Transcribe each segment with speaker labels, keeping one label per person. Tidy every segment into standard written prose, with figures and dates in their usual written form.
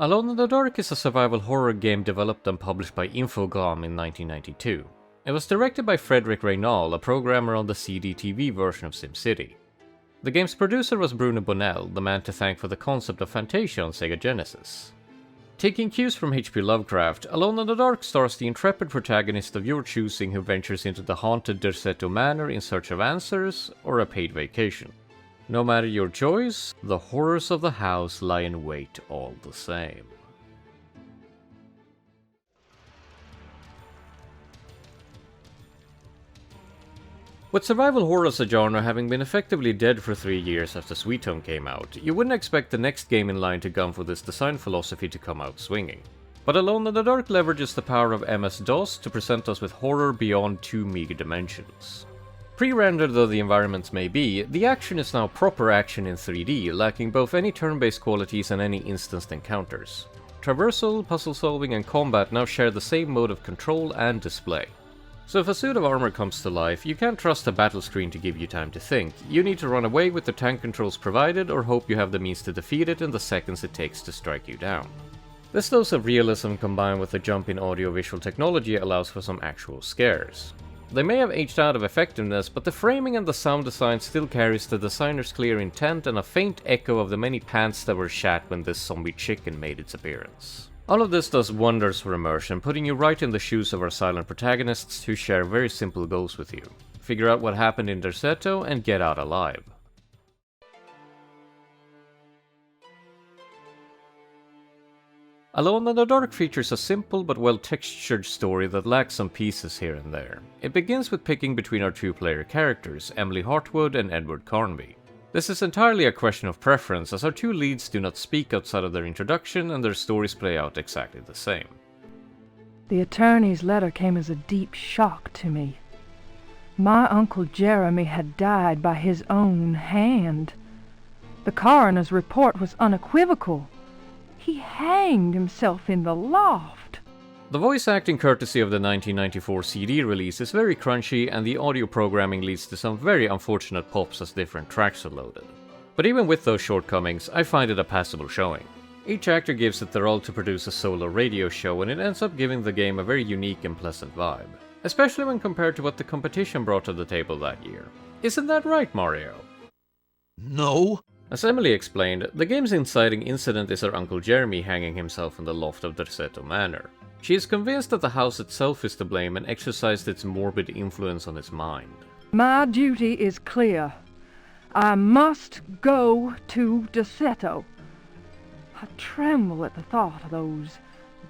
Speaker 1: Alone in the Dark is a survival horror game developed and published by Infogrames in 1992. It was directed by Frederick Reynal, a programmer on the CD-TV version of SimCity. The game's producer was Bruno Bonnell, the man to thank for the concept of Fantasia on Sega Genesis. Taking cues from H.P. Lovecraft, Alone in the Dark stars the intrepid protagonist of your choosing who ventures into the haunted Derceto Manor in search of answers or a paid vacation. No matter your choice, the horrors of the house lie in wait all the same. With survival horror as a genre having been effectively dead for 3 years after Sweet Home came out, you wouldn't expect the next game in line to gun for this design philosophy to come out swinging. But Alone in the Dark leverages the power of MS-DOS to present us with horror beyond 2 meager dimensions. Pre-rendered though the environments may be, the action is now proper action in 3D, lacking both any turn-based qualities and any instanced encounters. Traversal, puzzle solving and combat now share the same mode of control and display. So if a suit of armor comes to life, you can't trust a battle screen to give you time to think. You need to run away with the tank controls provided or hope you have the means to defeat it in the seconds it takes to strike you down. This dose of realism combined with the jump in audio-visual technology allows for some actual scares. They may have aged out of effectiveness, but the framing and the sound design still carries the designer's clear intent and a faint echo of the many pants that were shat when this zombie chicken made its appearance. All of this does wonders for immersion, putting you right in the shoes of our silent protagonists who share very simple goals with you. Figure out what happened in Derceto and get out alive. Alone in the Dark features a simple but well-textured story that lacks some pieces here and there. It begins with picking between our 2-player characters, Emily Hartwood and Edward Carnby. This is entirely a question of preference, as our 2 leads do not speak outside of their introduction and their stories play out exactly the same.
Speaker 2: The attorney's letter came as a deep shock to me. My Uncle Jeremy had died by his own hand. The coroner's report was unequivocal. He hanged himself in the loft.
Speaker 1: The voice acting courtesy of the 1994 CD release is very crunchy, and the audio programming leads to some very unfortunate pops as different tracks are loaded. But even with those shortcomings, I find it a passable showing. Each actor gives it their all to produce a solo radio show, and it ends up giving the game a very unique and pleasant vibe. Especially when compared to what the competition brought to the table that year. Isn't that right, Mario?
Speaker 3: No.
Speaker 1: As Emily explained, the game's inciting incident is her Uncle Jeremy hanging himself in the loft of Derceto Manor. She is convinced that the house itself is to blame and exercised its morbid influence on his mind.
Speaker 2: My duty is clear. I must go to Derceto. I tremble at the thought of those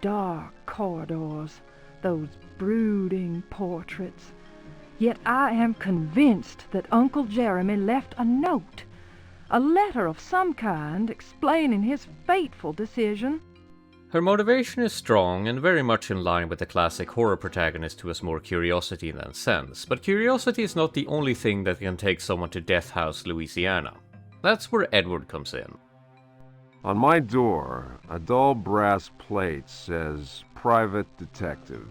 Speaker 2: dark corridors, those brooding portraits. Yet I am convinced that Uncle Jeremy left a note. A letter of some kind explaining his fateful decision.
Speaker 1: Her motivation is strong and very much in line with the classic horror protagonist who has more curiosity than sense, but curiosity is not the only thing that can take someone to Death House, Louisiana. That's where Edward comes in.
Speaker 4: On my door, a dull brass plate says, Private Detective.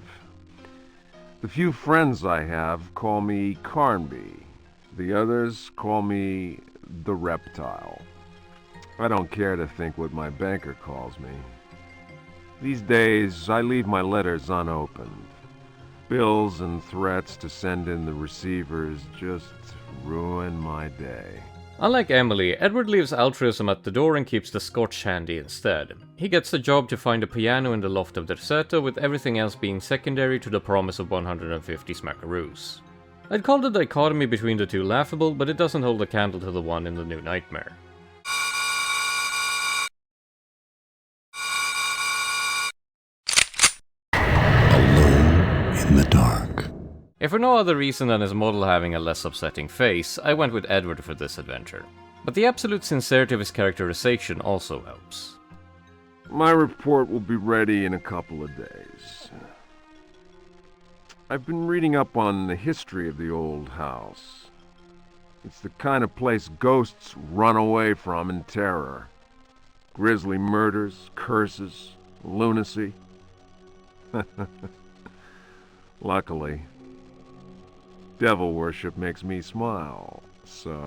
Speaker 4: The few friends I have call me Carnby. The others call me the Reptile. I don't care to think what my banker calls me. These days, I leave my letters unopened. Bills and threats to send in the receivers just ruin my day.
Speaker 1: Unlike Emily, Edward leaves altruism at the door and keeps the scotch handy instead. He gets the job to find a piano in the loft of Derceto, with everything else being secondary to the promise of 150 smackaroos. I'd call the dichotomy between the two laughable, but it doesn't hold a candle to the one in The New Nightmare.
Speaker 3: Alone in the dark.
Speaker 1: If for no other reason than his model having a less upsetting face, I went with Edward for this adventure. But the absolute sincerity of his characterization also helps.
Speaker 4: My report will be ready in a couple of days. I've been reading up on the history of the old house. It's the kind of place ghosts run away from in terror. Grisly murders, curses, lunacy. Luckily, devil worship makes me smile, so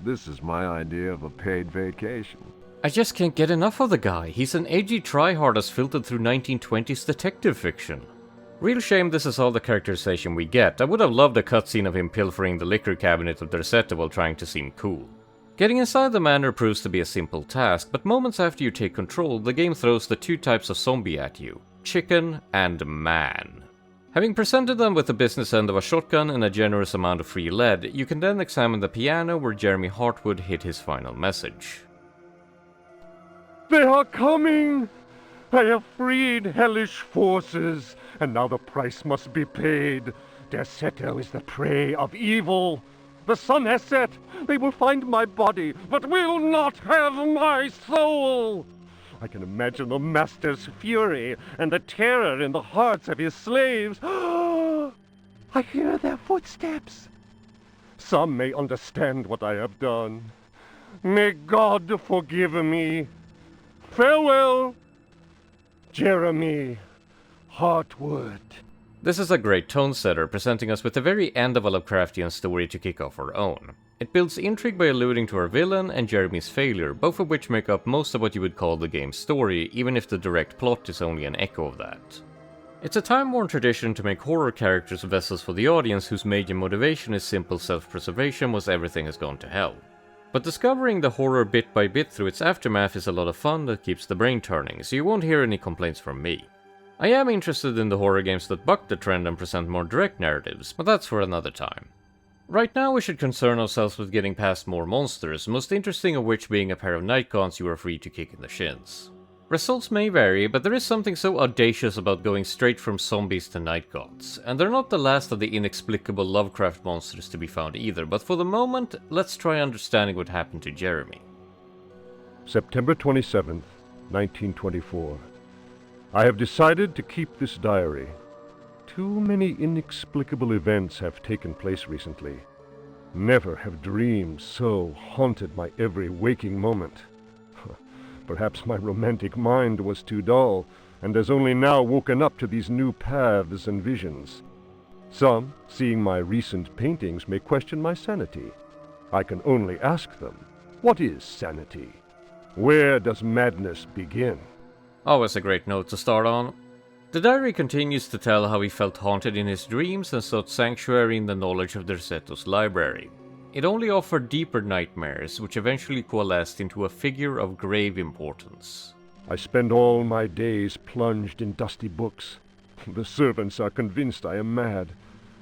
Speaker 4: this is my idea of a paid vacation.
Speaker 1: I just can't get enough of the guy. He's an edgy tryhard as filtered through 1920s detective fiction. Real shame this is all the characterization we get. I would have loved a cutscene of him pilfering the liquor cabinet of Derceto while trying to seem cool. Getting inside the manor proves to be a simple task, but moments after you take control, the game throws the two types of zombie at you: chicken and man. Having presented them with the business end of a shotgun and a generous amount of free lead, you can then examine the piano where Jeremy Hartwood hit his final message.
Speaker 4: They are coming! I have freed hellish forces, and now the price must be paid. Derceto is the prey of evil. The sun has set. They will find my body, but will not have my soul. I can imagine the master's fury and the terror in the hearts of his slaves. I hear their footsteps. Some may understand what I have done. May God forgive me. Farewell, Jeremy Hartwood.
Speaker 1: This is a great tone setter, presenting us with the very end of a Lovecraftian story to kick off our own. It builds intrigue by alluding to our villain and Jeremy's failure, both of which make up most of what you would call the game's story, even if the direct plot is only an echo of that. It's a time-worn tradition to make horror characters vessels for the audience whose major motivation is simple self-preservation once everything has gone to hell. But discovering the horror bit by bit through its aftermath is a lot of fun that keeps the brain turning, so you won't hear any complaints from me. I am interested in the horror games that buck the trend and present more direct narratives, but that's for another time. Right now we should concern ourselves with getting past more monsters, most interesting of which being a pair of nightgaunts you are free to kick in the shins. Results may vary, but there is something so audacious about going straight from zombies to nightgaunts, and they're not the last of the inexplicable Lovecraft monsters to be found either, but for the moment, let's try understanding what happened to Jeremy.
Speaker 4: September 27th, 1924. I have decided to keep this diary. Too many inexplicable events have taken place recently. Never have dreams so haunted my every waking moment. Perhaps my romantic mind was too dull, and has only now woken up to these new paths and visions. Some, seeing my recent paintings, may question my sanity. I can only ask them, what is sanity? Where does madness begin?
Speaker 1: Always a great note to start on. The diary continues to tell how he felt haunted in his dreams and sought sanctuary in the knowledge of Derceto's library. It only offered deeper nightmares, which eventually coalesced into a figure of grave importance.
Speaker 4: I spend all my days plunged in dusty books. The servants are convinced I am mad.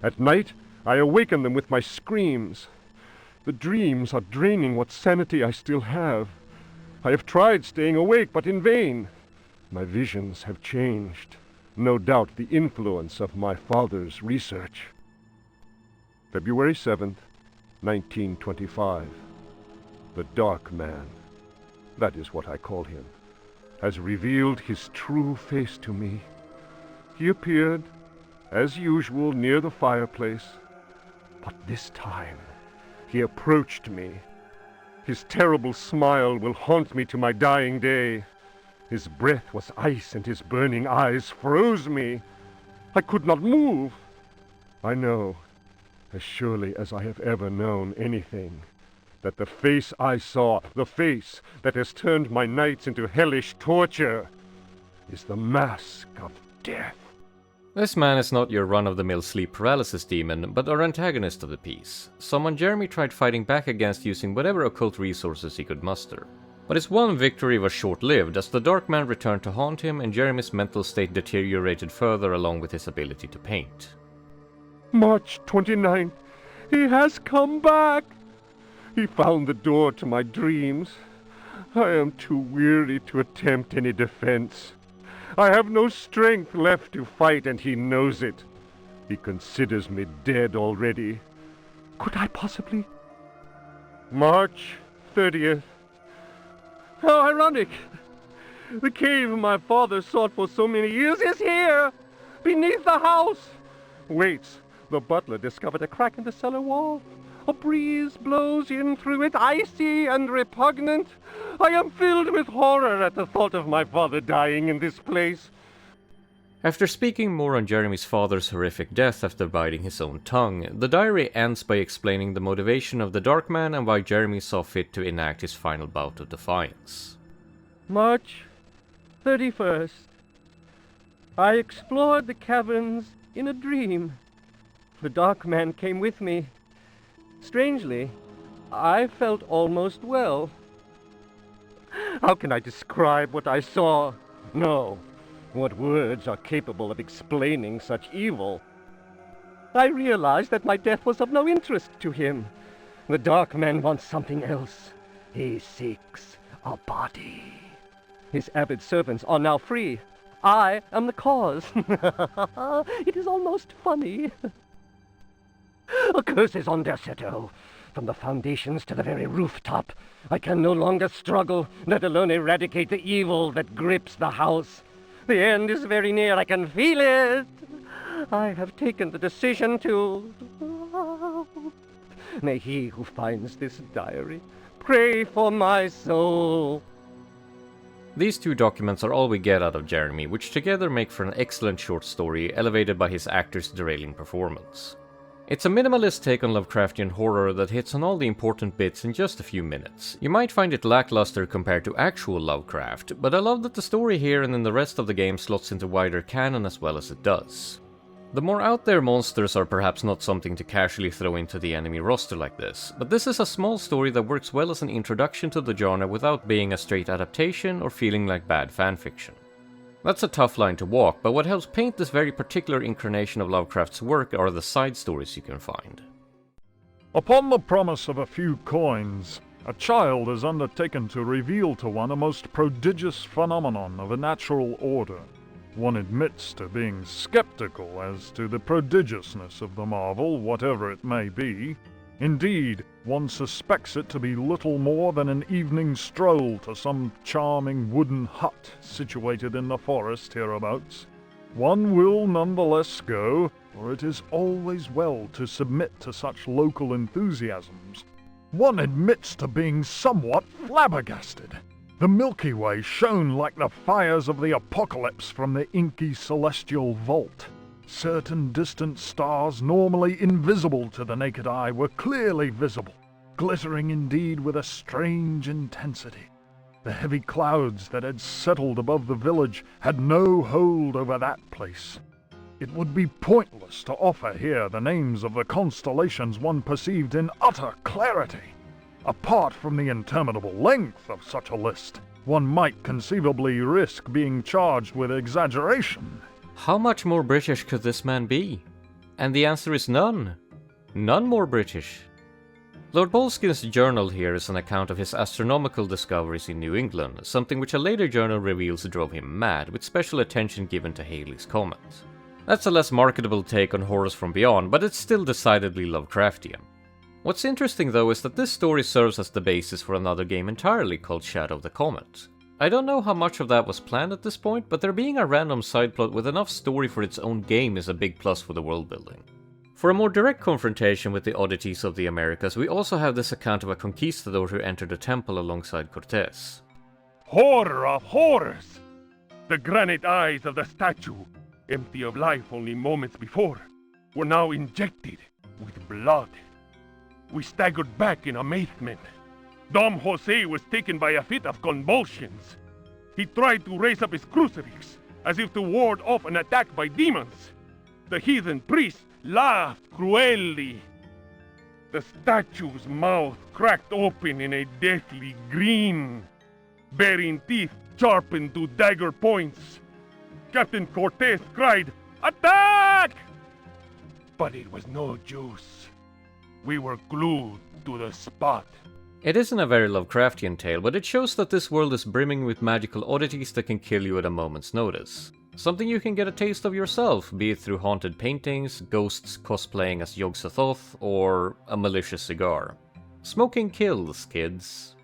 Speaker 4: At night, I awaken them with my screams. The dreams are draining what sanity I still have. I have tried staying awake, but in vain. My visions have changed. No doubt the influence of my father's research. February 7th, 1925. The Dark Man, that is what I call him, has revealed his true face to me. He appeared, as usual, near the fireplace, but this time he approached me. His terrible smile will haunt me to my dying day. His breath was ice and his burning eyes froze me. I could not move. I know, as surely as I have ever known anything, that the face I saw, the face that has turned my nights into hellish torture, is the mask of death.
Speaker 1: This man is not your run-of-the-mill sleep paralysis demon, but our antagonist of the piece, someone Jeremy tried fighting back against using whatever occult resources he could muster. But his one victory was short-lived, as the Dark Man returned to haunt him and Jeremy's mental state deteriorated further along with his ability to paint.
Speaker 4: March 29th. He has come back. He found the door to my dreams. I am too weary to attempt any defense. I have no strength left to fight, and he knows it. He considers me dead already. Could I possibly? March 30th. How ironic! The cave my father sought for so many years is here! Beneath the house! Waits, the butler discovered a crack in the cellar wall. A breeze blows in through it, icy and repugnant. I am filled with horror at the thought of my father dying in this place.
Speaker 1: After speaking more on Jeremy's father's horrific death after biting his own tongue, the diary ends by explaining the motivation of the Dark Man and why Jeremy saw fit to enact his final bout of defiance.
Speaker 5: March 31st. I explored the caverns in a dream. The dark man came with me. Strangely, I felt almost well. How can I describe what I saw? No. What words are capable of explaining such evil? I realized that my death was of no interest to him. The dark man wants something else. He seeks a body. His avid servants are now free. I am the cause. It is almost funny. A curse is on Derceto. From the foundations to the very rooftop. I can no longer struggle, let alone eradicate the evil that grips the house. The end is very near. I can feel it. I have taken the decision to... May he who finds this diary pray for my soul.
Speaker 1: These two documents are all we get out of Jeremy, which together make for an excellent short story elevated by his actor's derailing performance. It's a minimalist take on Lovecraftian horror that hits on all the important bits in just a few minutes. You might find it lackluster compared to actual Lovecraft, but I love that the story here and in the rest of the game slots into wider canon as well as it does. The more out there monsters are perhaps not something to casually throw into the enemy roster like this, but this is a small story that works well as an introduction to the genre without being a straight adaptation or feeling like bad fanfiction. That's a tough line to walk, but what helps paint this very particular incarnation of Lovecraft's work are the side stories you can find.
Speaker 6: Upon the promise of a few coins, a child is undertaken to reveal to one a most prodigious phenomenon of a natural order. One admits to being skeptical as to the prodigiousness of the marvel, whatever it may be. Indeed, one suspects it to be little more than an evening stroll to some charming wooden hut situated in the forest hereabouts. One will nonetheless go, for it is always well to submit to such local enthusiasms. One admits to being somewhat flabbergasted. The Milky Way shone like the fires of the apocalypse from the inky celestial vault. Certain distant stars, normally invisible to the naked eye, were clearly visible, glittering indeed with a strange intensity. The heavy clouds that had settled above the village had no hold over that place. It would be pointless to offer here the names of the constellations one perceived in utter clarity. Apart from the interminable length of such a list, one might conceivably risk being charged with exaggeration.
Speaker 1: How much more British could this man be? And the answer is none. None more British. Lord Bolskin's journal here is an account of his astronomical discoveries in New England, something which a later journal reveals drove him mad, with special attention given to Halley's Comet. That's a less marketable take on horrors from beyond, but it's still decidedly Lovecraftian. What's interesting though is that this story serves as the basis for another game entirely called Shadow of the Comet. I don't know how much of that was planned at this point, but there being a random side plot with enough story for its own game is a big plus for the world building. For a more direct confrontation with the oddities of the Americas, we also have this account of a conquistador who entered a temple alongside Cortés.
Speaker 7: Horror of horrors! The granite eyes of the statue, empty of life only moments before, were now injected with blood. We staggered back in amazement. Dom Jose was taken by a fit of convulsions. He tried to raise up his crucifix, as if to ward off an attack by demons. The heathen priest laughed cruelly. The statue's mouth cracked open in a deathly grin, bearing teeth sharpened to dagger points. Captain Cortés cried, "Attack!" But it was no use. We were glued to the spot.
Speaker 1: It isn't a very Lovecraftian tale, but it shows that this world is brimming with magical oddities that can kill you at a moment's notice. Something you can get a taste of yourself, be it through haunted paintings, ghosts cosplaying as Yog-Sothoth, or a malicious cigar. Smoking kills, kids.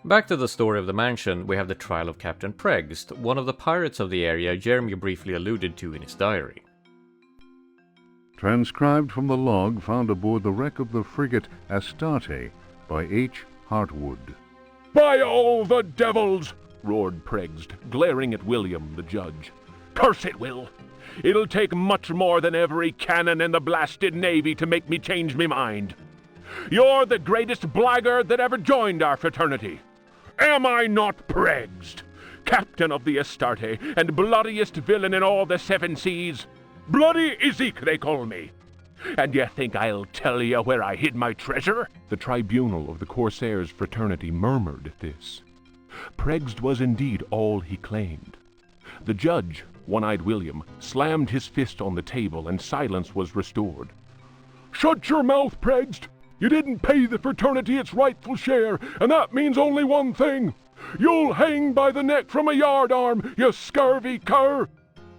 Speaker 1: Back to the story of the mansion, we have the trial of Captain Pregst, one of the pirates of the area Jeremy briefly alluded to in his diary.
Speaker 8: Transcribed from the log found aboard the wreck of the frigate Astarte by H. Hartwood.
Speaker 7: "By all the devils!" roared Pregst, glaring at William, the judge. "Curse it, Will! It'll take much more than every cannon in the blasted navy to make me change me mind. You're the greatest blackguard that ever joined our fraternity. Am I not, Pregst? captain of the Astarte, and bloodiest villain in all the seven seas. Bloody Ezek, they call me. And you think I'll tell you where I hid my treasure?
Speaker 9: The tribunal of the Corsairs' fraternity murmured at this. Pregst was indeed all he claimed. The judge, One-Eyed William, slammed his fist on the table and silence was restored.
Speaker 7: Shut your mouth, Pregst! You didn't pay the fraternity its rightful share, and that means only one thing. You'll hang by the neck from a yardarm, you scurvy cur!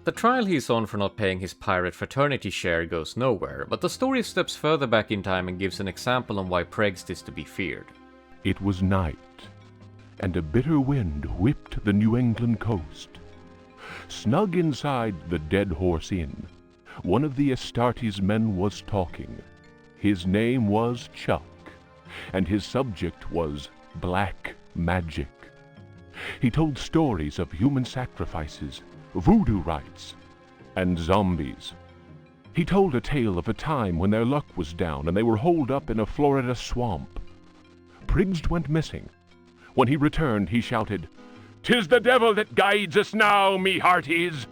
Speaker 1: The trial he's on for not paying his pirate fraternity share goes nowhere, but the story steps further back in time and gives an example on why Pregst is to be feared.
Speaker 9: It was night, and a bitter wind whipped the New England coast. Snug inside the Dead Horse Inn, one of the Astarte's men was talking. His name was Chuck, and his subject was black magic. He told stories of human sacrifices, voodoo rites, and zombies. He told a tale of a time when their luck was down and they were holed up in a Florida swamp. Pregst went missing. When he returned, he shouted, "'Tis the devil that guides us now, me hearties!"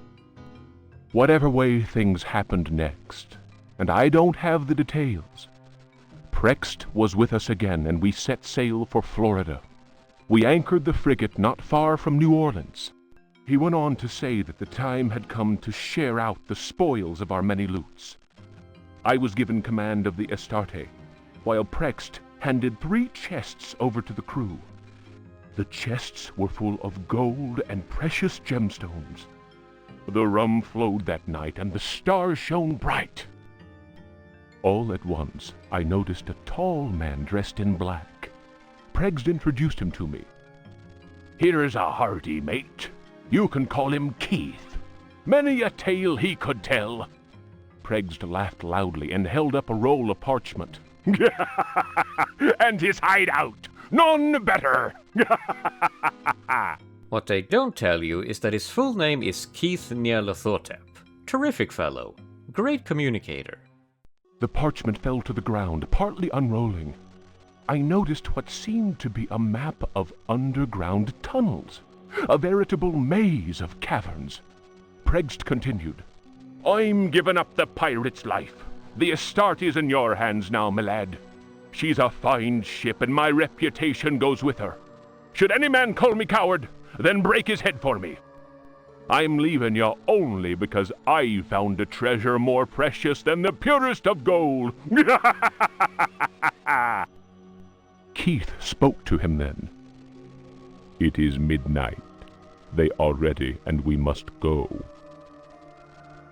Speaker 9: Whatever way things happened next, and I don't have the details, Pregst was with us again and we set sail for Florida. We anchored the frigate not far from New Orleans. He went on to say that the time had come to share out the spoils of our many loots. I was given command of the Astarte, while Pregst handed 3 chests over to the crew. The chests were full of gold and precious gemstones. The rum flowed that night and the stars shone bright. All at once, I noticed a tall man dressed in black. Pregst introduced him to me. "Here's a hearty mate. You can call him Keith. Many a tale he could tell." Pregst laughed loudly and held up a roll of parchment. "And his hideout, none better."
Speaker 1: What they don't tell you is that his full name is Keith Nyarlathotep. Terrific fellow. Great communicator.
Speaker 9: The parchment fell to the ground, partly unrolling. I noticed what seemed to be a map of underground tunnels, a veritable maze of caverns. Pregst continued, "I'm giving up the pirate's life. The Astarte's in your hands now, my lad. She's a fine ship, and my reputation goes with her. Should any man call me coward, then break his head for me. I'm leaving you only because I found a treasure more precious than the purest of gold." Keith spoke to him then. "It is midnight. They are ready, and we must go."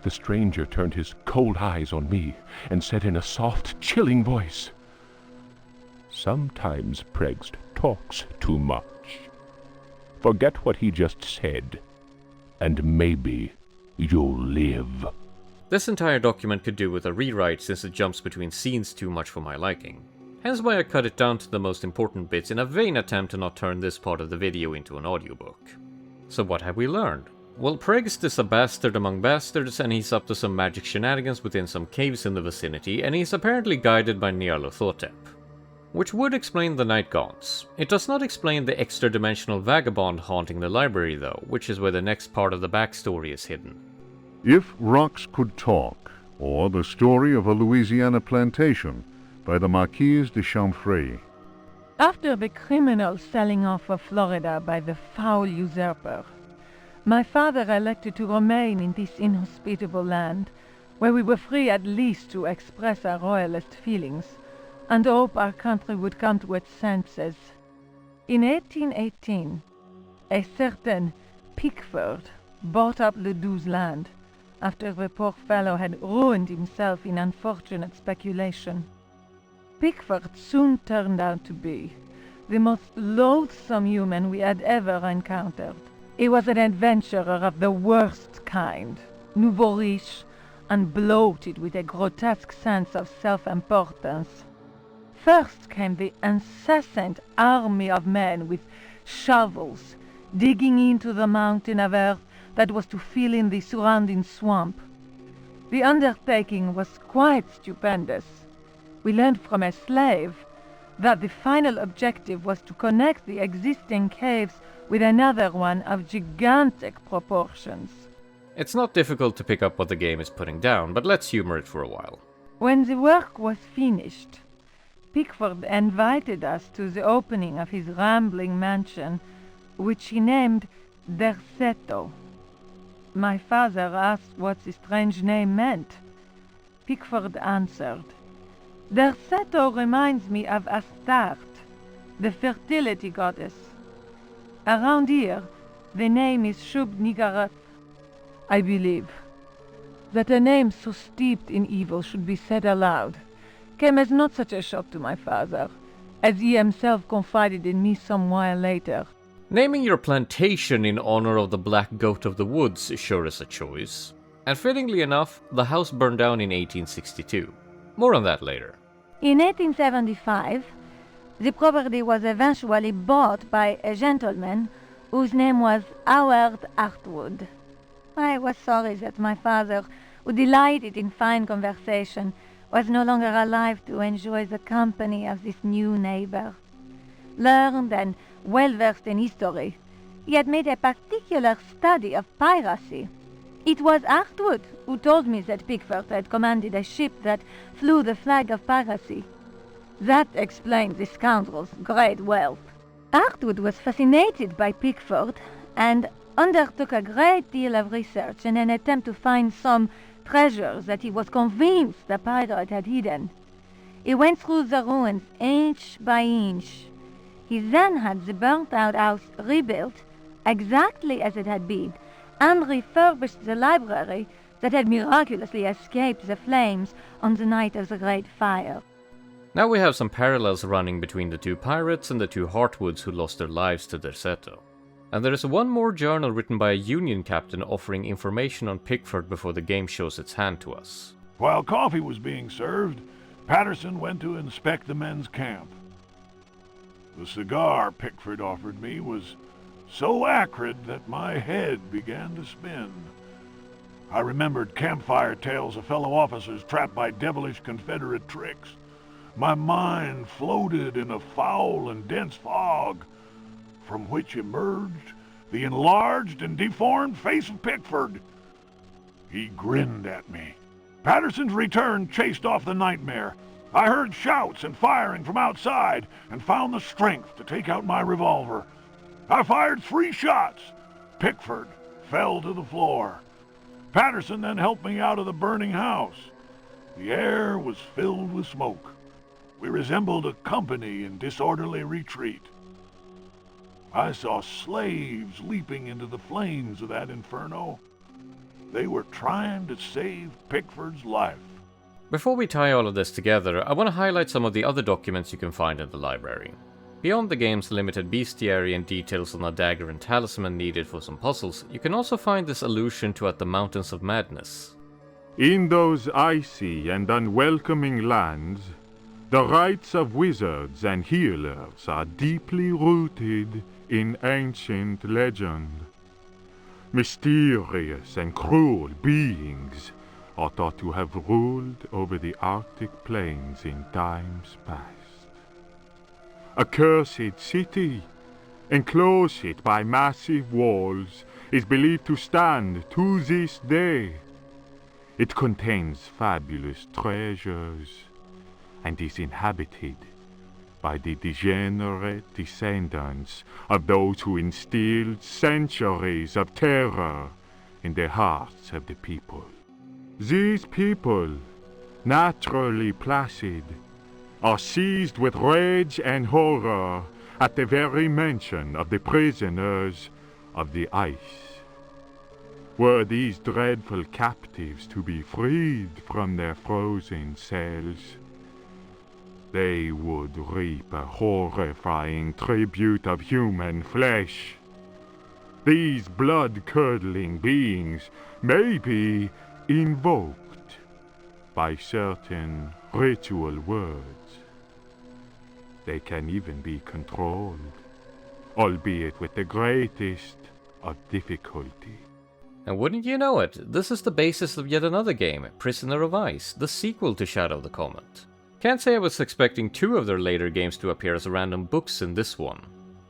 Speaker 9: The stranger turned his cold eyes on me and said in a soft, chilling voice, "Sometimes Pregst talks too much. Forget what he just said, and maybe you'll live."
Speaker 1: This entire document could do with a rewrite since it jumps between scenes too much for my liking. Hence why I cut it down to the most important bits in a vain attempt to not turn this part of the video into an audiobook. So what have we learned? Well, Pregst is a bastard among bastards, and he's up to some magic shenanigans within some caves in the vicinity, and he's apparently guided by Nyarlathotep. Which would explain the night gaunts. It does not explain the extra-dimensional vagabond haunting the library though, which is where the next part of the backstory is hidden.
Speaker 8: If Rocks Could Talk, or The Story of a Louisiana Plantation, by the Marquise de Chamfray.
Speaker 2: After the criminal selling off of Florida by the foul usurper, my father elected to remain in this inhospitable land, where we were free at least to express our royalist feelings, and hope our country would come to its senses. In 1818, a certain Pickford bought up Ledoux's land, after the poor fellow had ruined himself in unfortunate speculation. Pickford soon turned out to be the most loathsome human we had ever encountered. He was an adventurer of the worst kind, nouveau riche, and bloated with a grotesque sense of self-importance. First came the incessant army of men with shovels, digging into the mountain of earth that was to fill in the surrounding swamp. The undertaking was quite stupendous. We learned from a slave that the final objective was to connect the existing caves with another one of gigantic proportions.
Speaker 1: It's not difficult to pick up what the game is putting down, but let's humor it for a while.
Speaker 2: When the work was finished, Pickford invited us to the opening of his rambling mansion, which he named Derceto. My father asked what the strange name meant. Pickford answered, "Derceto reminds me of Astarte, the fertility goddess. Around here, the name is Shub-Niggurath, I believe." That a name so steeped in evil should be said aloud came as not such a shock to my father, as he himself confided in me some while later.
Speaker 1: Naming your plantation in honor of the Black Goat of the Woods sure is a choice. And fittingly enough, the house burned down in 1862. More on that later.
Speaker 10: In 1875, the property was eventually bought by a gentleman whose name was Howard Hartwood. I was sorry that my father, who delighted in fine conversation, was no longer alive to enjoy the company of this new neighbor. Learned and well-versed in history, he had made a particular study of piracy. It was Hartwood who told me that Pickford had commanded a ship that flew the flag of piracy. That explained the scoundrel's great wealth. Hartwood was fascinated by Pickford and undertook a great deal of research in an attempt to find some treasures that he was convinced the pirate had hidden. He went through the ruins inch by inch. He then had the burnt-out house rebuilt exactly as it had been, and refurbished the library that had miraculously escaped the flames on the night of the Great Fire.
Speaker 1: Now we have some parallels running between the two pirates and the two Hartwoods who lost their lives to Derceto. And there is one more journal written by a Union captain offering information on Pickford before the game shows its hand to us.
Speaker 11: While coffee was being served, Patterson went to inspect the men's camp. The cigar Pickford offered me was so acrid that my head began to spin. I remembered campfire tales of fellow officers trapped by devilish Confederate tricks. My mind floated in a foul and dense fog, from which emerged the enlarged and deformed face of Pickford. He grinned at me. Patterson's return chased off the nightmare. I heard shouts and firing from outside and found the strength to take out my revolver. I fired 3 shots. Pickford fell to the floor. Patterson then helped me out of the burning house. The air was filled with smoke. We resembled a company in disorderly retreat. I saw slaves leaping into the flames of that inferno. They were trying to save Pickford's life.
Speaker 1: Before we tie all of this together, I want to highlight some of the other documents you can find in the library. Beyond the game's limited bestiary and details on a dagger and talisman needed for some puzzles, you can also find this allusion to at the Mountains of Madness.
Speaker 12: In those icy and unwelcoming lands, the rites of wizards and healers are deeply rooted in ancient legend. Mysterious and cruel beings are thought to have ruled over the Arctic plains in times past. A cursed city, enclosed by massive walls, is believed to stand to this day. It contains fabulous treasures and is inhabited by the degenerate descendants of those who instilled centuries of terror in the hearts of the people. These people, naturally placid, are seized with rage and horror at the very mention of the prisoners of the ice. Were these dreadful captives to be freed from their frozen cells, they would reap a horrifying tribute of human flesh. These blood-curdling beings may be invoked by certain ritual words. They can even be controlled, albeit with the greatest of difficulty.
Speaker 1: And wouldn't you know it, this is the basis of yet another game, Prisoner of Ice, the sequel to Shadow of the Comet. Can't say I was expecting 2 of their later games to appear as random books in this one.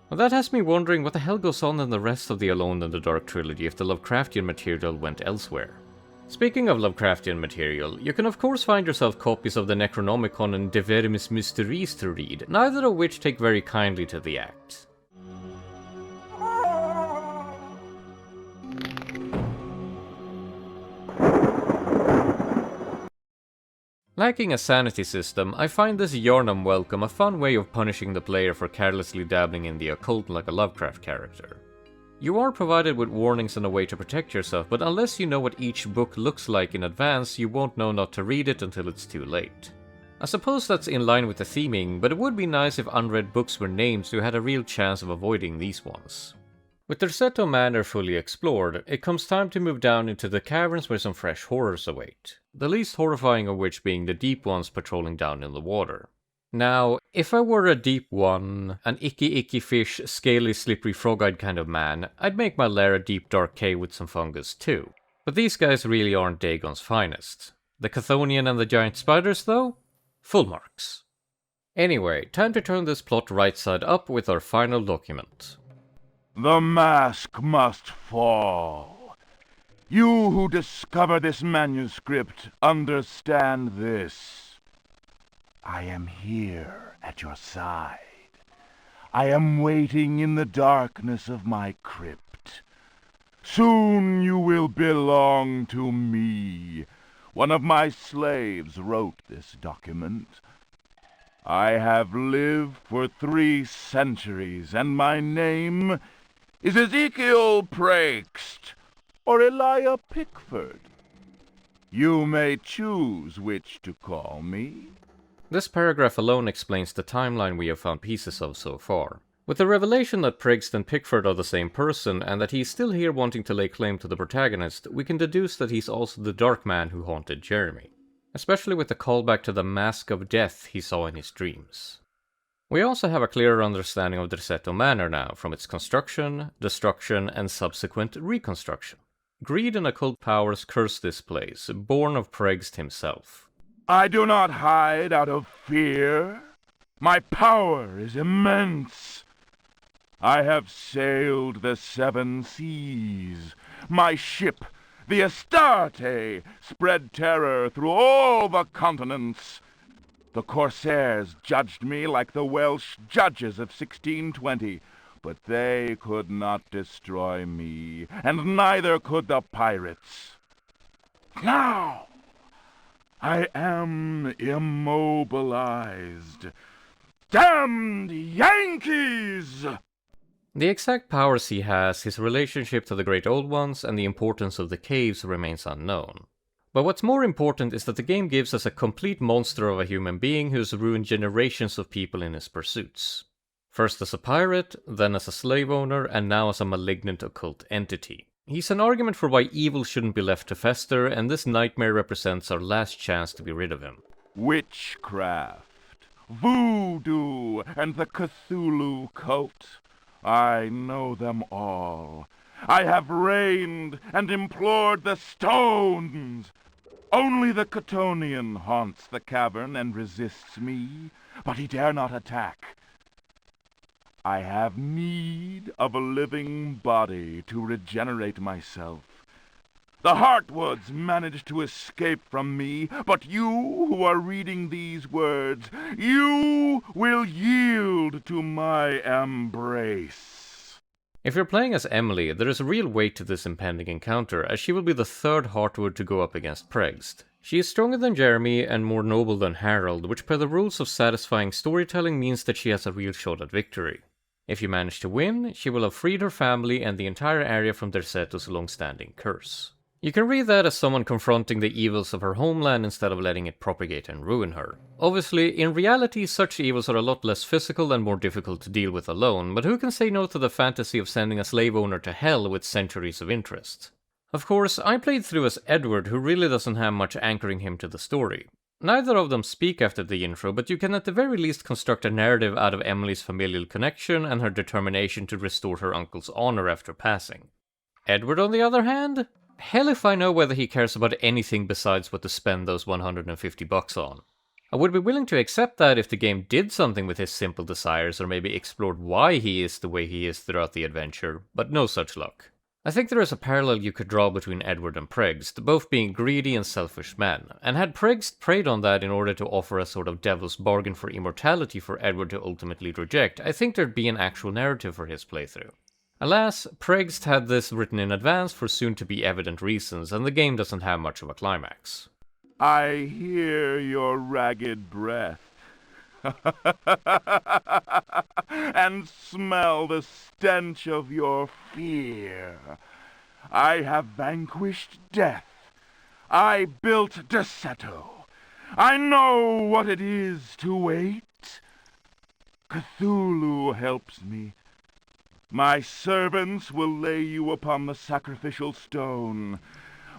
Speaker 1: Well, that has me wondering what the hell goes on in the rest of the Alone in the Dark trilogy if the Lovecraftian material went elsewhere. Speaking of Lovecraftian material, you can of course find yourself copies of the Necronomicon and De Vermis Mysteries to read, neither of which take very kindly to the act. Lacking a sanity system, I find this Yarnum Welcome a fun way of punishing the player for carelessly dabbling in the occult like a Lovecraft character. You are provided with warnings and a way to protect yourself, but unless you know what each book looks like in advance, you won't know not to read it until it's too late. I suppose that's in line with the theming, but it would be nice if unread books were named so you had a real chance of avoiding these ones. With Derceto Manor fully explored, it comes time to move down into the caverns where some fresh horrors await, the least horrifying of which being the deep ones patrolling down in the water. Now, if I were a deep one, an icky fish, scaly slippery frog-eyed kind of man, I'd make my lair a deep dark cave with some fungus too. But these guys really aren't Dagon's finest. The Chthonian and the giant spiders though? Full marks. Anyway, time to turn this plot right side up with our final document.
Speaker 13: The mask must fall. You who discover this manuscript understand this. I am here at your side. I am waiting in the darkness of my crypt. Soon you will belong to me. One of my slaves wrote this document. I have lived for 3 centuries, and my name is Ezekiel Prext, or Elijah Pickford. You may choose which to call me.
Speaker 1: This paragraph alone explains the timeline we have found pieces of so far. With the revelation that Prext and Pickford are the same person, and that he's still here wanting to lay claim to the protagonist, we can deduce that he's also the dark man who haunted Jeremy. Especially with the callback to the mask of death he saw in his dreams. We also have a clearer understanding of Derceto Manor now, from its construction, destruction, and subsequent reconstruction. Greed and occult powers curse this place, born of Prext himself.
Speaker 13: I do not hide out of fear. My power is immense. I have sailed the 7 seas. My ship, the Astarte, spread terror through all the continents. The corsairs judged me like the Welsh judges of 1620, but they could not destroy me, and neither could the pirates. Now, I am immobilized. Damned Yankees!
Speaker 1: The exact powers he has, his relationship to the Great Old Ones, and the importance of the caves remains unknown. But what's more important is that the game gives us a complete monster of a human being who's ruined generations of people in his pursuits. First as a pirate, then as a slave owner, and now as a malignant occult entity. He's an argument for why evil shouldn't be left to fester, and this nightmare represents our last chance to be rid of him.
Speaker 13: Witchcraft, voodoo, and the Cthulhu cult. I know them all. I have reigned and implored the stones. Only the Chthonian haunts the cavern and resists me, but he dare not attack. I have need of a living body to regenerate myself. The Heartwoods managed to escape from me, but you who are reading these words, you will yield to my embrace.
Speaker 1: If you're playing as Emily, there is a real weight to this impending encounter, as she will be the 3rd Heartwood to go up against Prext. She is stronger than Jeremy and more noble than Harold, which per the rules of satisfying storytelling means that she has a real shot at victory. If you manage to win, she will have freed her family and the entire area from Derceto's long-standing curse. You can read that as someone confronting the evils of her homeland instead of letting it propagate and ruin her. Obviously, in reality, such evils are a lot less physical and more difficult to deal with alone, but who can say no to the fantasy of sending a slave owner to hell with centuries of interest? Of course, I played through as Edward, who really doesn't have much anchoring him to the story. Neither of them speak after the intro, but you can at the very least construct a narrative out of Emily's familial connection and her determination to restore her uncle's honor after passing. Edward, on the other hand? Hell if I know whether he cares about anything besides what to spend those $150 on. I would be willing to accept that if the game did something with his simple desires or maybe explored why he is the way he is throughout the adventure, but no such luck. I think there is a parallel you could draw between Edward and Pregst, both being greedy and selfish men, and had Pregst preyed on that in order to offer a sort of devil's bargain for immortality for Edward to ultimately reject, I think there'd be an actual narrative for his playthrough. Alas, Pregst had this written in advance for soon-to-be evident reasons, and the game doesn't have much of a climax.
Speaker 13: I hear your ragged breath, and smell the stench of your fear. I have vanquished death. I built Derceto. I know what it is to wait. Cthulhu helps me. My servants will lay you upon the sacrificial stone.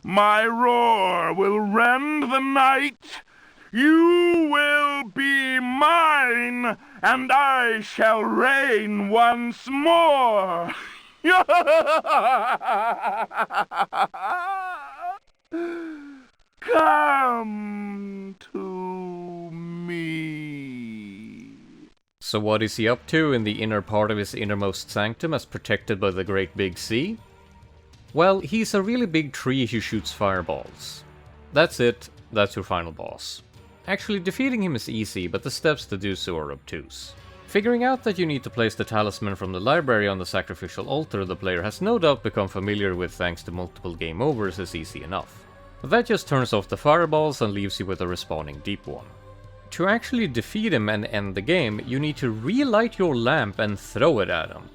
Speaker 13: My roar will rend the night. You will be mine, and I shall reign once more. Come to me.
Speaker 1: So what is he up to in the inner part of his innermost sanctum as protected by the great big sea? Well, he's a really big tree who shoots fireballs. That's it, that's your final boss. Actually, defeating him is easy, but the steps to do so are obtuse. Figuring out that you need to place the talisman from the library on the sacrificial altar the player has no doubt become familiar with thanks to multiple game overs is easy enough. But that just turns off the fireballs and leaves you with a respawning deep one. To actually defeat him and end the game, you need to relight your lamp and throw it at him.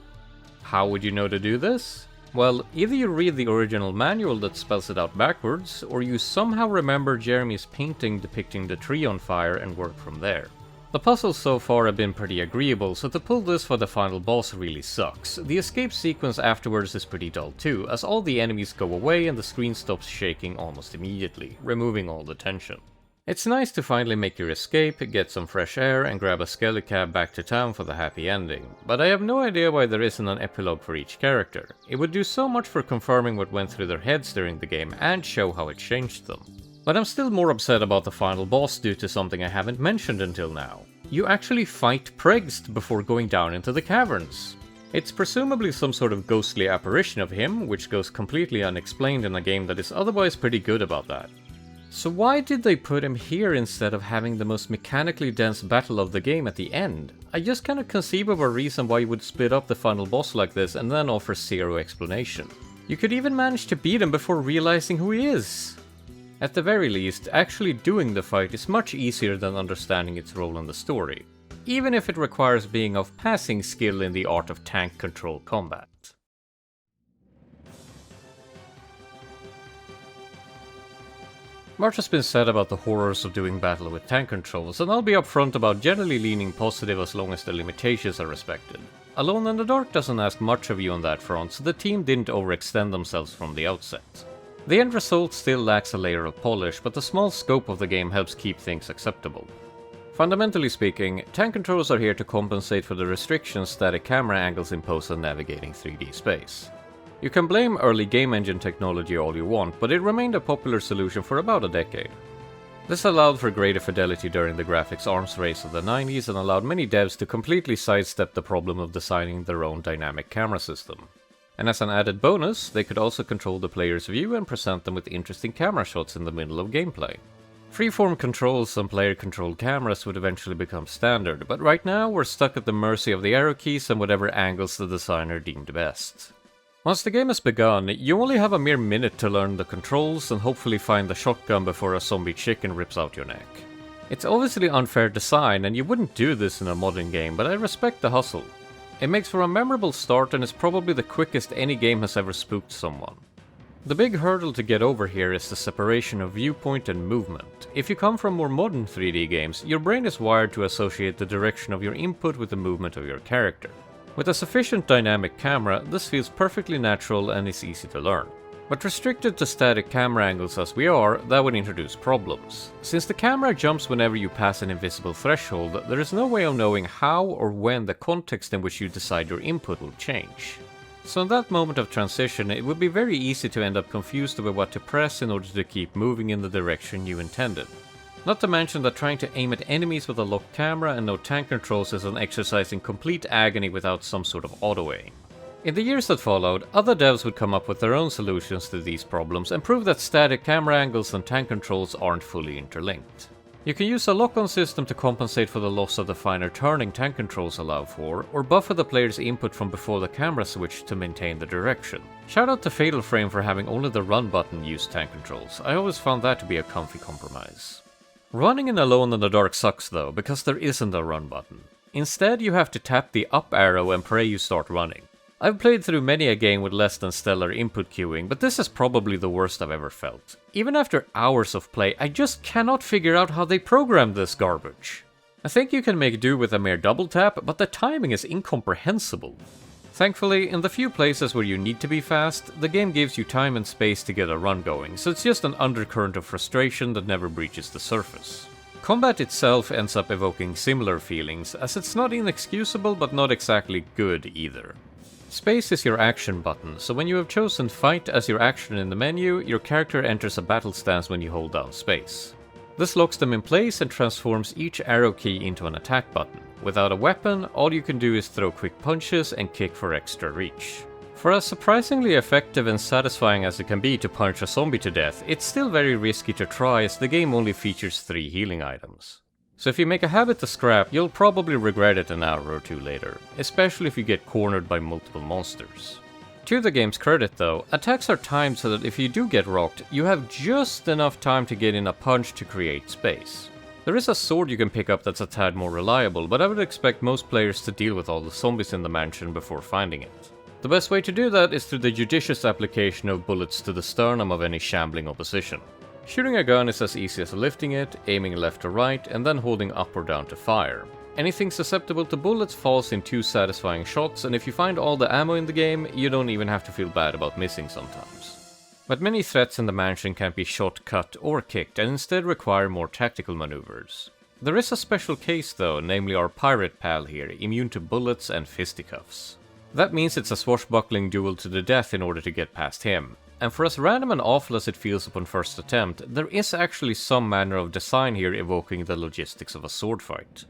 Speaker 1: How would you know to do this? Well, either you read the original manual that spells it out backwards, or you somehow remember Jeremy's painting depicting the tree on fire and work from there. The puzzles so far have been pretty agreeable, so to pull this for the final boss really sucks. The escape sequence afterwards is pretty dull too, as all the enemies go away and the screen stops shaking almost immediately, removing all the tension. It's nice to finally make your escape, get some fresh air, and grab a skelecab back to town for the happy ending, but I have no idea why there isn't an epilogue for each character. It would do so much for confirming what went through their heads during the game and show how it changed them. But I'm still more upset about the final boss due to something I haven't mentioned until now. You actually fight Pregst before going down into the caverns. It's presumably some sort of ghostly apparition of him, which goes completely unexplained in a game that is otherwise pretty good about that. So why did they put him here instead of having the most mechanically dense battle of the game at the end? I just cannot conceive of a reason why you would split up the final boss like this and then offer zero explanation. You could even manage to beat him before realizing who he is. At the very least, actually doing the fight is much easier than understanding its role in the story, even if it requires being of passing skill in the art of tank control combat. Much has been said about the horrors of doing battle with tank controls, and I'll be upfront about generally leaning positive as long as the limitations are respected. Alone in the Dark doesn't ask much of you on that front, so the team didn't overextend themselves from the outset. The end result still lacks a layer of polish, but the small scope of the game helps keep things acceptable. Fundamentally speaking, tank controls are here to compensate for the restrictions static camera angles impose on navigating 3D space. You can blame early game engine technology all you want, but it remained a popular solution for about a decade. This allowed for greater fidelity during the graphics arms race of the 90s and allowed many devs to completely sidestep the problem of designing their own dynamic camera system. And as an added bonus, they could also control the player's view and present them with interesting camera shots in the middle of gameplay. Freeform controls and player-controlled cameras would eventually become standard, but right now we're stuck at the mercy of the arrow keys and whatever angles the designer deemed best. Once the game has begun, you only have a mere minute to learn the controls and hopefully find the shotgun before a zombie chicken rips out your neck. It's obviously unfair design, and you wouldn't do this in a modern game, but I respect the hustle. It makes for a memorable start and is probably the quickest any game has ever spooked someone. The big hurdle to get over here is the separation of viewpoint and movement. If you come from more modern 3D games, your brain is wired to associate the direction of your input with the movement of your character. With a sufficient dynamic camera, this feels perfectly natural and is easy to learn. But restricted to static camera angles as we are, that would introduce problems. Since the camera jumps whenever you pass an invisible threshold, there is no way of knowing how or when the context in which you decide your input will change. So in that moment of transition, it would be very easy to end up confused over what to press in order to keep moving in the direction you intended. Not to mention that trying to aim at enemies with a locked camera and no tank controls is an exercise in complete agony without some sort of auto-aim. In the years that followed, other devs would come up with their own solutions to these problems and prove that static camera angles and tank controls aren't fully interlinked. You can use a lock-on system to compensate for the loss of the finer turning tank controls allow for, or buffer the player's input from before the camera switch to maintain the direction. Shout out to Fatal Frame for having only the run button use tank controls. I always found that to be a comfy compromise. Running in Alone in the Dark sucks though, because there isn't a run button. Instead, you have to tap the up arrow and pray you start running. I've played through many a game with less than stellar input queuing, but this is probably the worst I've ever felt. Even after hours of play, I just cannot figure out how they programmed this garbage. I think you can make do with a mere double tap, but the timing is incomprehensible. Thankfully, in the few places where you need to be fast, the game gives you time and space to get a run going, so it's just an undercurrent of frustration that never breaches the surface. Combat itself ends up evoking similar feelings, as it's not inexcusable but not exactly good either. Space is your action button, so when you have chosen Fight as your action in the menu, your character enters a battle stance when you hold down space. This locks them in place and transforms each arrow key into an attack button. Without a weapon, all you can do is throw quick punches and kick for extra reach. For as surprisingly effective and satisfying as it can be to punch a zombie to death, it's still very risky to try as the game only features 3 healing items. So if you make a habit to scrap, you'll probably regret it an hour or two later, especially if you get cornered by multiple monsters. To the game's credit though, attacks are timed so that if you do get rocked, you have just enough time to get in a punch to create space. There is a sword you can pick up that's a tad more reliable, but I would expect most players to deal with all the zombies in the mansion before finding it. The best way to do that is through the judicious application of bullets to the sternum of any shambling opposition. Shooting a gun is as easy as lifting it, aiming left or right, and then holding up or down to fire. Anything susceptible to bullets falls in 2 satisfying shots, and if you find all the ammo in the game, you don't even have to feel bad about missing sometimes. But many threats in the mansion can't be shot, cut, or kicked, and instead require more tactical maneuvers. There is a special case though, namely our pirate pal here, immune to bullets and fisticuffs. That means it's a swashbuckling duel to the death in order to get past him. And for as random and awful as it feels upon first attempt, there is actually some manner of design here evoking the logistics of a sword fight.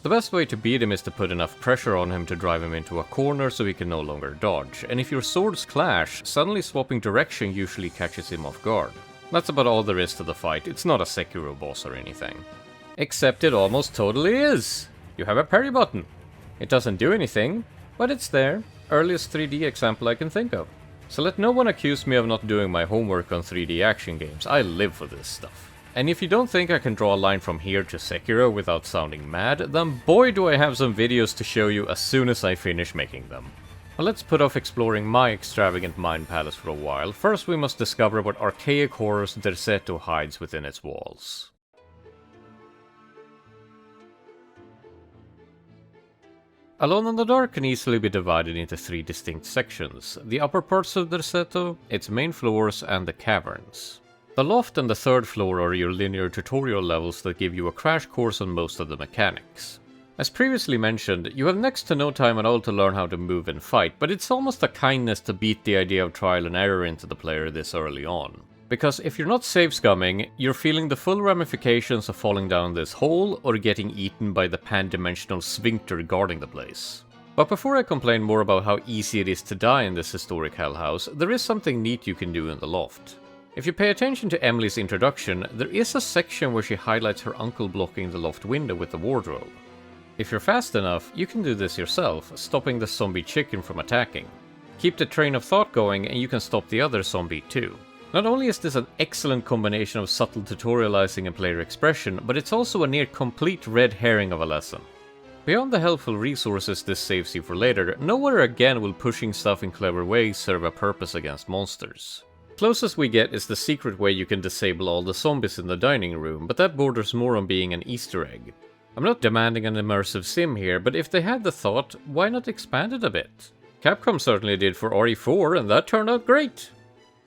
Speaker 1: The best way to beat him is to put enough pressure on him to drive him into a corner so he can no longer dodge, and if your swords clash, suddenly swapping direction usually catches him off guard. That's about all there is to the fight, it's not a Sekiro boss or anything. Except it almost totally is! You have a parry button. It doesn't do anything, but it's there. Earliest 3D example I can think of. So let no one accuse me of not doing my homework on 3D action games, I live for this stuff. And if you don't think I can draw a line from here to Sekiro without sounding mad, then boy do I have some videos to show you as soon as I finish making them. But let's put off exploring my extravagant mind palace for a while. First we must discover what archaic horrors Derceto hides within its walls. Alone in the Dark can easily be divided into 3 distinct sections, the upper parts of Derceto, its main floors, and the caverns. The loft and the 3rd floor are your linear tutorial levels that give you a crash course on most of the mechanics. As previously mentioned, you have next to no time at all to learn how to move and fight, but it's almost a kindness to beat the idea of trial and error into the player this early on. Because if you're not save scumming, you're feeling the full ramifications of falling down this hole or getting eaten by the pan-dimensional sphincter guarding the place. But before I complain more about how easy it is to die in this historic hellhouse, there is something neat you can do in the loft. If you pay attention to Emily's introduction, there is a section where she highlights her uncle blocking the loft window with the wardrobe. If you're fast enough, you can do this yourself, stopping the zombie chicken from attacking. Keep the train of thought going and you can stop the other zombie too. Not only is this an excellent combination of subtle tutorializing and player expression, but it's also a near complete red herring of a lesson. Beyond the helpful resources this saves you for later, nowhere again will pushing stuff in clever ways serve a purpose against monsters. Closest we get is the secret way you can disable all the zombies in the dining room, but that borders more on being an Easter egg. I'm not demanding an immersive sim here, but if they had the thought, why not expand it a bit? Capcom certainly did for RE4 and that turned out great!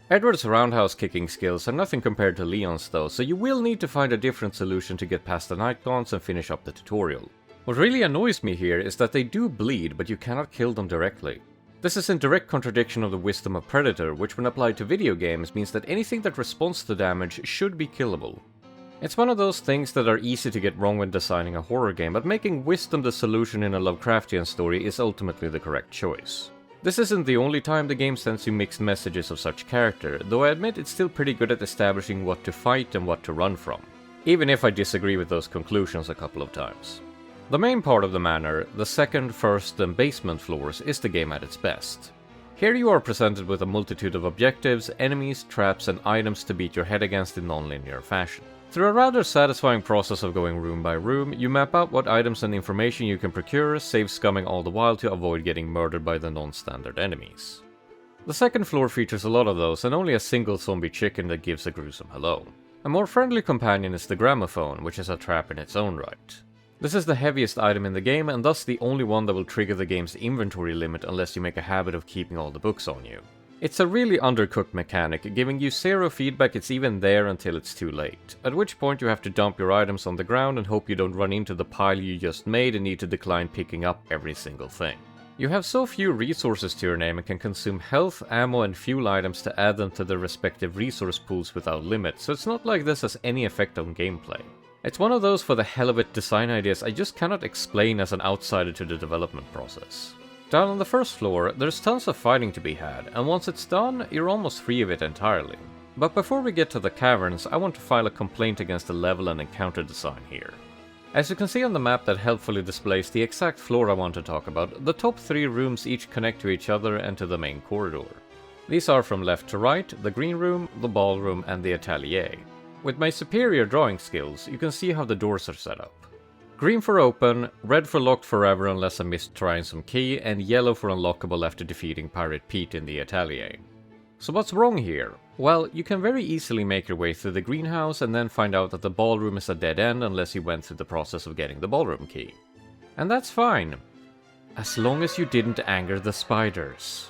Speaker 1: Edward's roundhouse kicking skills are nothing compared to Leon's though, so you will need to find a different solution to get past the night gaunts and finish up the tutorial. What really annoys me here is that they do bleed, but you cannot kill them directly. This is in direct contradiction of the wisdom of Predator, which when applied to video games means that anything that responds to damage should be killable. It's one of those things that are easy to get wrong when designing a horror game, but making wisdom the solution in a Lovecraftian story is ultimately the correct choice. This isn't the only time the game sends you mixed messages of such character, though I admit it's still pretty good at establishing what to fight and what to run from, even if I disagree with those conclusions a couple of times. The main part of the manor, the second, first, and basement floors, is the game at its best. Here you are presented with a multitude of objectives, enemies, traps, and items to beat your head against in non-linear fashion. Through a rather satisfying process of going room by room, you map out what items and information you can procure, save scumming all the while to avoid getting murdered by the non-standard enemies. The second floor features a lot of those, and only a single zombie chicken that gives a gruesome hello. A more friendly companion is the Gramophone, which is a trap in its own right. This is the heaviest item in the game, and thus the only one that will trigger the game's inventory limit unless you make a habit of keeping all the books on you. It's a really undercooked mechanic, giving you zero feedback it's even there until it's too late, at which point you have to dump your items on the ground and hope you don't run into the pile you just made and need to decline picking up every single thing. You have so few resources to your name and can consume health, ammo, and fuel items to add them to their respective resource pools without limit, so it's not like this has any effect on gameplay. It's one of those for the hell of it design ideas I just cannot explain as an outsider to the development process. Down on the first floor, there's tons of fighting to be had, and once it's done, you're almost free of it entirely. But before we get to the caverns, I want to file a complaint against the level and encounter design here. As you can see on the map that helpfully displays the exact floor I want to talk about, the top 3 rooms each connect to each other and to the main corridor. These are from left to right, the green room, the ballroom, and the atelier. With my superior drawing skills, you can see how the doors are set up. Green for open, red for locked forever unless I missed trying some key, and yellow for unlockable after defeating Pirate Pete in the atelier. So what's wrong here? Well, you can very easily make your way through the greenhouse and then find out that the ballroom is a dead end unless you went through the process of getting the ballroom key. And that's fine, as long as you didn't anger the spiders.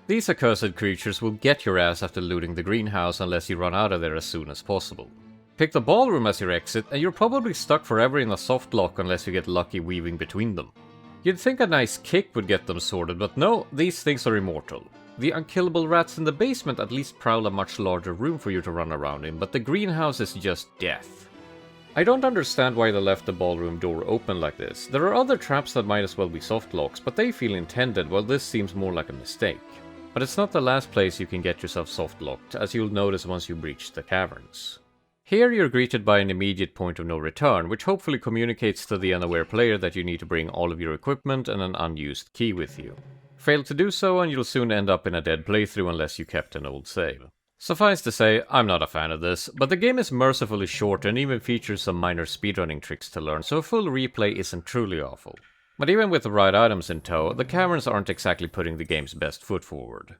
Speaker 1: These accursed creatures will get your ass after looting the greenhouse unless you run out of there as soon as possible. Pick the ballroom as your exit, and you're probably stuck forever in a soft lock unless you get lucky weaving between them. You'd think a nice kick would get them sorted, but no, these things are immortal. The unkillable rats in the basement at least prowl a much larger room for you to run around in, but the greenhouse is just death. I don't understand why they left the ballroom door open like this. There are other traps that might as well be soft locks, but they feel intended, while this seems more like a mistake. But it's not the last place you can get yourself soft locked, as you'll notice once you breach the caverns. Here you're greeted by an immediate point of no return, which hopefully communicates to the unaware player that you need to bring all of your equipment and an unused key with you. Fail to do so and you'll soon end up in a dead playthrough unless you kept an old save. Suffice to say, I'm not a fan of this, but the game is mercifully short and even features some minor speedrunning tricks to learn, so a full replay isn't truly awful. But even with the right items in tow, the caverns aren't exactly putting the game's best foot forward.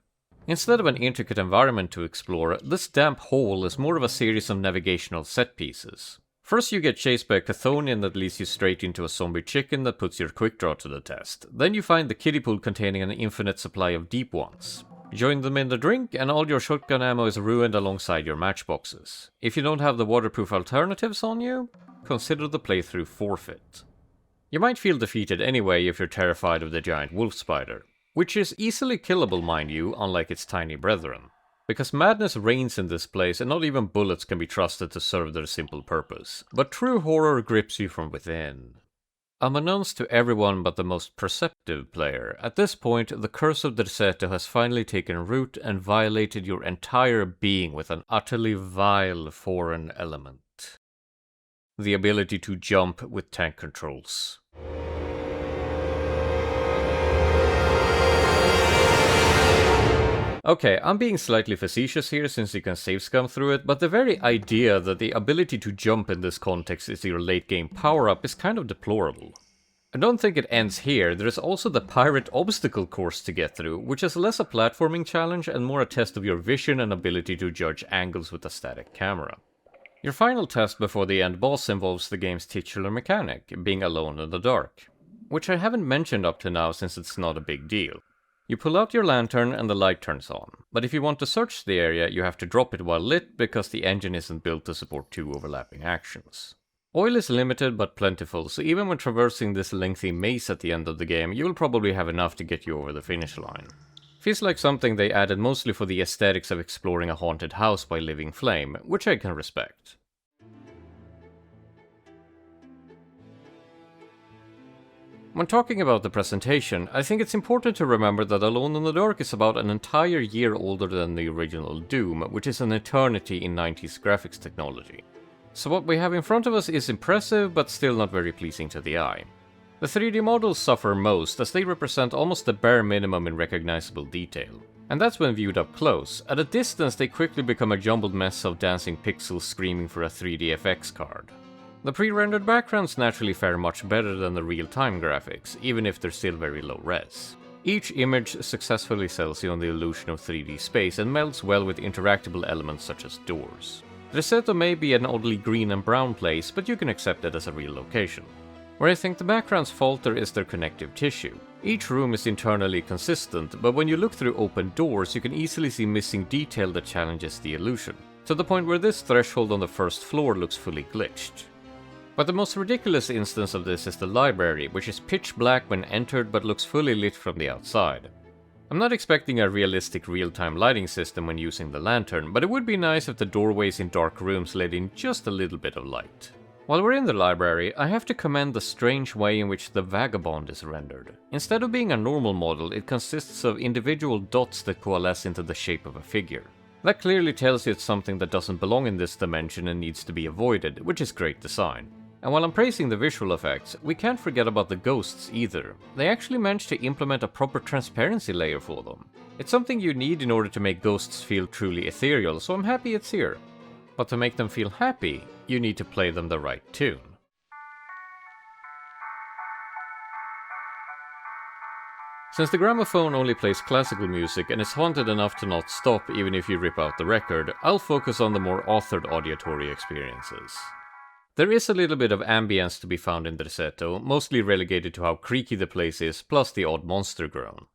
Speaker 1: Instead of an intricate environment to explore, this damp hole is more of a series of navigational set pieces. First you get chased by a Chthonian that leads you straight into a zombie chicken that puts your quick draw to the test. Then you find the kiddie pool containing an infinite supply of deep ones. Join them in the drink and all your shotgun ammo is ruined alongside your matchboxes. If you don't have the waterproof alternatives on you, consider the playthrough forfeit. You might feel defeated anyway if you're terrified of the giant wolf spider, which is easily killable, mind you, unlike its tiny brethren. Because madness reigns in this place and not even bullets can be trusted to serve their simple purpose. But true horror grips you from within. Unbeknownst to everyone but the most perceptive player, at this point the curse of Derceto has finally taken root and violated your entire being with an utterly vile foreign element. The ability to jump with tank controls. Okay, I'm being slightly facetious here since you can save scum through it, but the very idea that the ability to jump in this context is your late game power-up is kind of deplorable. I don't think it ends here. There is also the pirate obstacle course to get through, which is less a platforming challenge and more a test of your vision and ability to judge angles with a static camera. Your final test before the end boss involves the game's titular mechanic, being alone in the dark, which I haven't mentioned up to now since it's not a big deal. You pull out your lantern and the light turns on, but if you want to search the area you have to drop it while lit because the engine isn't built to support 2 overlapping actions. Oil is limited but plentiful, so even when traversing this lengthy maze at the end of the game, you will probably have enough to get you over the finish line. Feels like something they added mostly for the aesthetics of exploring a haunted house by living flame, which I can respect. When talking about the presentation, I think it's important to remember that Alone in the Dark is about an entire year older than the original Doom, which is an eternity in 90s graphics technology. So what we have in front of us is impressive, but still not very pleasing to the eye. The 3D models suffer most, as they represent almost the bare minimum in recognizable detail. And that's when viewed up close. At a distance they quickly become a jumbled mess of dancing pixels screaming for a 3D FX card. The pre-rendered backgrounds naturally fare much better than the real-time graphics, even if they're still very low res. Each image successfully sells you on the illusion of 3D space and melds well with interactable elements such as doors. Derceto may be an oddly green and brown place, but you can accept it as a real location. Where I think the backgrounds falter is their connective tissue. Each room is internally consistent, but when you look through open doors you can easily see missing detail that challenges the illusion, to the point where this threshold on the first floor looks fully glitched. But the most ridiculous instance of this is the library, which is pitch black when entered but looks fully lit from the outside. I'm not expecting a realistic real-time lighting system when using the lantern, but it would be nice if the doorways in dark rooms let in just a little bit of light. While we're in the library, I have to commend the strange way in which the vagabond is rendered. Instead of being a normal model, it consists of individual dots that coalesce into the shape of a figure. That clearly tells you it's something that doesn't belong in this dimension and needs to be avoided, which is great design. And while I'm praising the visual effects, we can't forget about the ghosts either. They actually managed to implement a proper transparency layer for them. It's something you need in order to make ghosts feel truly ethereal, so I'm happy it's here. But to make them feel happy, you need to play them the right tune. Since the Gramophone only plays classical music and is haunted enough to not stop even if you rip out the record, I'll focus on the more authored auditory experiences. There is a little bit of ambience to be found in Derceto, mostly relegated to how creaky the place is, plus the odd monster groan.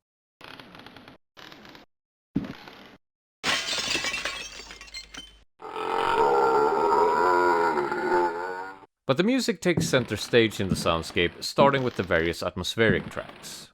Speaker 1: But the music takes center stage in the soundscape, starting with the various atmospheric tracks.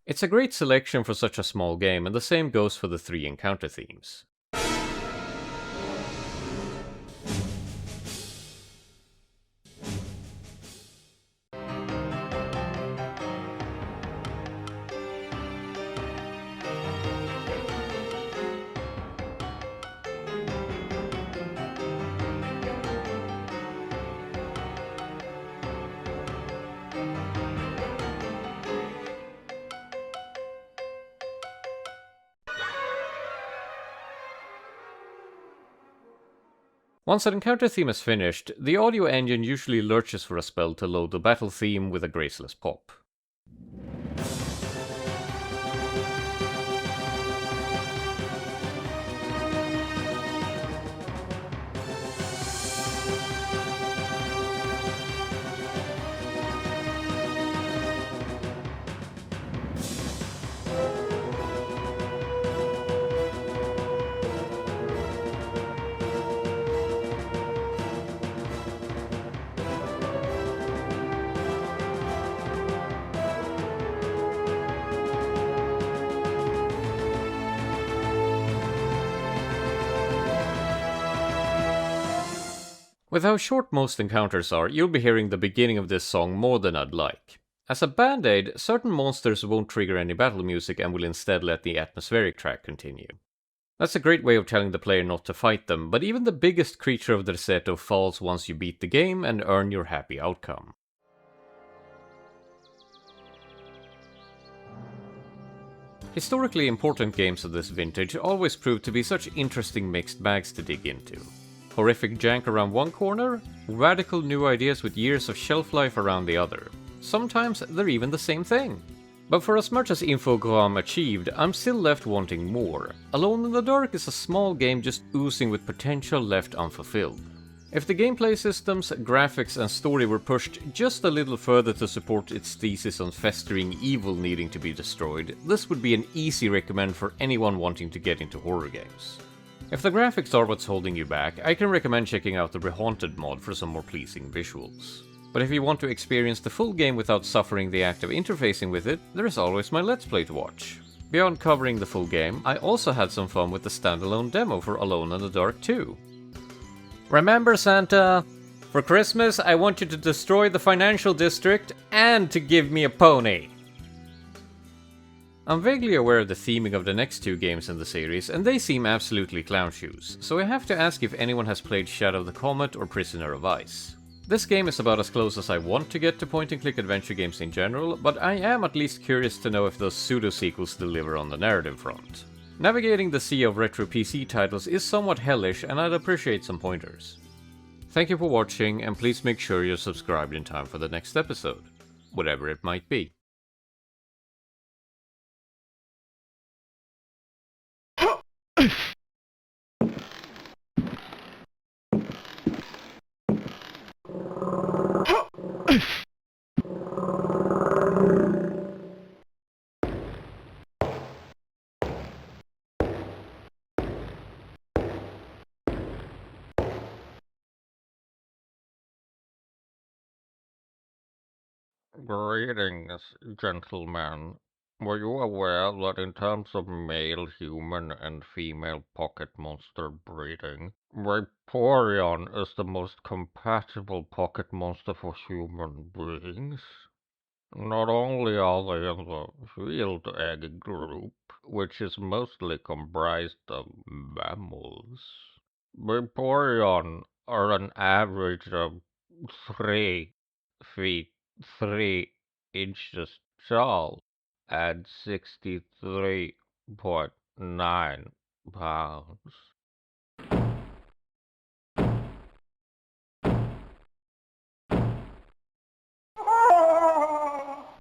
Speaker 1: It's a great selection for such a small game, and the same goes for the 3 encounter themes. Once an encounter theme is finished, the audio engine usually lurches for a spell to load the battle theme with a graceless pop. With how short most encounters are, you'll be hearing the beginning of this song more than I'd like. As a band-aid, certain monsters won't trigger any battle music and will instead let the atmospheric track continue. That's a great way of telling the player not to fight them, but even the biggest creature of Derceto falls once you beat the game and earn your happy outcome. Historically important games of this vintage always prove to be such interesting mixed bags to dig into. Horrific jank around one corner, radical new ideas with years of shelf life around the other. Sometimes they're even the same thing. But for as much as Infogram achieved, I'm still left wanting more. Alone in the Dark is a small game just oozing with potential left unfulfilled. If the gameplay systems, graphics and story were pushed just a little further to support its thesis on festering evil needing to be destroyed, this would be an easy recommend for anyone wanting to get into horror games. If the graphics are what's holding you back, I can recommend checking out the Rehaunted mod for some more pleasing visuals. But if you want to experience the full game without suffering the act of interfacing with it, there is always my Let's Play to watch. Beyond covering the full game, I also had some fun with the standalone demo for Alone in the Dark 2. Remember, Santa? For Christmas, I want you to destroy the financial district and to give me a pony! I'm vaguely aware of the theming of the next two games in the series, and they seem absolutely clown shoes, so I have to ask if anyone has played Shadow the Comet or Prisoner of Ice. This game is about as close as I want to get to point-and-click adventure games in general, but I am at least curious to know if those pseudo-sequels deliver on the narrative front. Navigating the sea of retro PC titles is somewhat hellish, and I'd appreciate some pointers. Thank you for watching, and please make sure you're subscribed in time for the next episode, whatever it might be.
Speaker 12: Greetings, gentlemen. Were you aware that in terms of male human and female pocket monster breeding, Vaporeon is the most compatible pocket monster for human beings? Not only are they in the field egg group, which is mostly comprised of mammals, Vaporeon are an average of 3 feet 3 inches tall and 63.9 pounds.